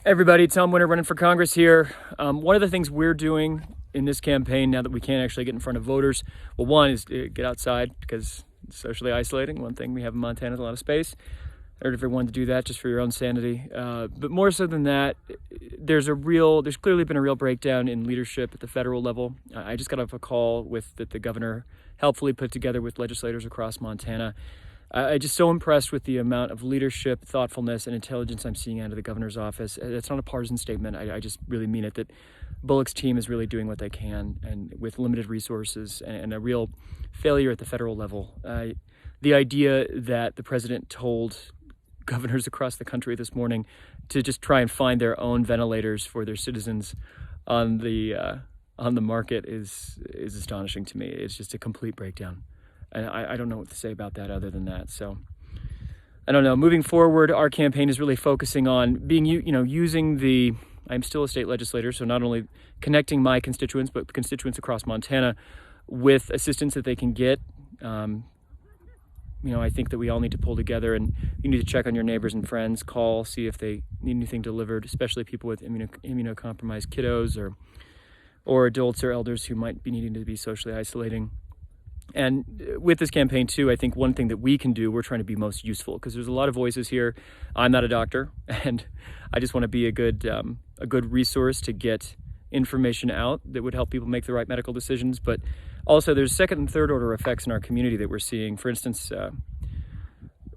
Everybody, Tom Winter running for Congress here. One of the things we're doing in this campaign now that we can't actually get in front of voters, well, one is to get outside because it's socially isolating. One thing we have in Montana is a lot of space. I urge everyone to do that just for your own sanity. But more so than that, there's clearly been a real breakdown in leadership at the federal level. I just got off a call that the governor helpfully put together with legislators across Montana. I'm just so impressed with the amount of leadership, thoughtfulness, and intelligence I'm seeing out of the governor's office. It's not a partisan statement. I just really mean it, that Bullock's team is really doing what they can and with limited resources and a real failure at the federal level. The idea that the president told governors across the country this morning to just try and find their own ventilators for their citizens on the market is astonishing to me. It's just a complete breakdown. And I don't know what to say about that other than that. So I don't know. Moving forward, our campaign is really focusing on using I'm still a state legislator, so not only connecting my constituents, but constituents across Montana with assistance that they can get. I think that we all need to pull together, and you need to check on your neighbors and friends, call, see if they need anything delivered, especially people with immunocompromised kiddos or adults or elders who might be needing to be socially isolating. And with this campaign too, I think one thing that we can do, we're trying to be most useful because there's a lot of voices here. I'm not a doctor, and I just want to be a good resource to get information out that would help people make the right medical decisions. But also there's second and third order effects in our community that we're seeing. For instance,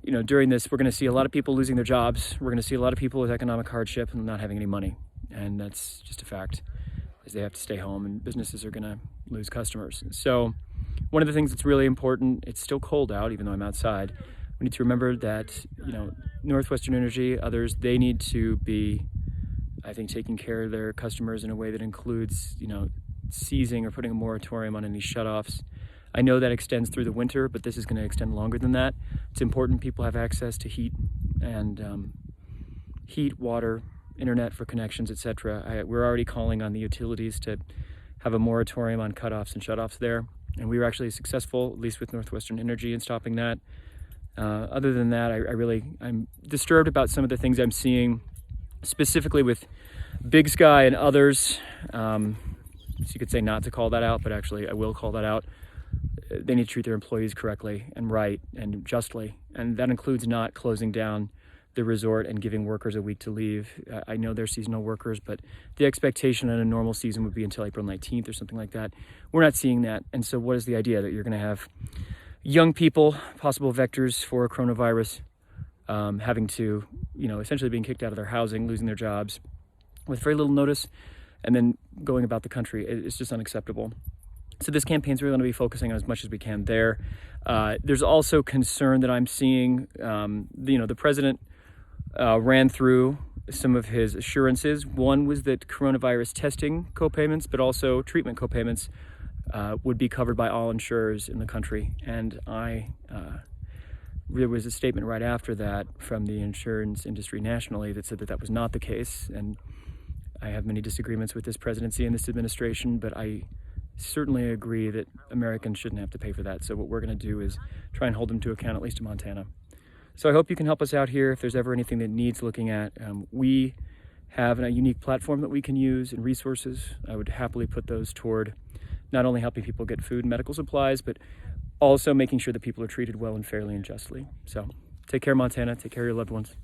during this, we're going to see a lot of people losing their jobs. We're going to see a lot of people with economic hardship and not having any money. And that's just a fact, as they have to stay home and businesses are going to lose customers. So one of the things that's really important, it's still cold out, even though I'm outside. We need to remember that, Northwestern Energy, others, they need to be, I think, taking care of their customers in a way that includes, seizing or putting a moratorium on any shutoffs. I know that extends through the winter, but this is going to extend longer than that. It's important people have access to heat and heat, water, internet for connections, etc. We're already calling on the utilities to have a moratorium on cutoffs and shutoffs there. And we were actually successful, at least with Northwestern Energy, in stopping that. Other than that, I'm disturbed about some of the things I'm seeing, specifically with Big Sky and others. So you could say not to call that out, but actually I will call that out. They need to treat their employees correctly and right and justly. And that includes not closing down the resort and giving workers a week to leave. I know they're seasonal workers, but the expectation on a normal season would be until April 19th or something like that. We're not seeing that. And so what is the idea? That you're going to have young people, possible vectors for coronavirus, having to, essentially being kicked out of their housing, losing their jobs with very little notice, and then going about the country. It's just unacceptable. So this campaign's really going to be focusing on as much as we can there. There's also concern that I'm seeing, the president ran through some of his assurances. One was that coronavirus testing co-payments, but also treatment co-payments would be covered by all insurers in the country. And there was a statement right after that from the insurance industry nationally that said that was not the case. And I have many disagreements with this presidency and this administration, but I certainly agree that Americans shouldn't have to pay for that. So what we're going to do is try and hold them to account, at least in Montana. So I hope you can help us out here if there's ever anything that needs looking at. We have a unique platform that we can use and resources. I would happily put those toward not only helping people get food and medical supplies, but also making sure that people are treated well and fairly and justly. So take care, Montana. Take care of your loved ones.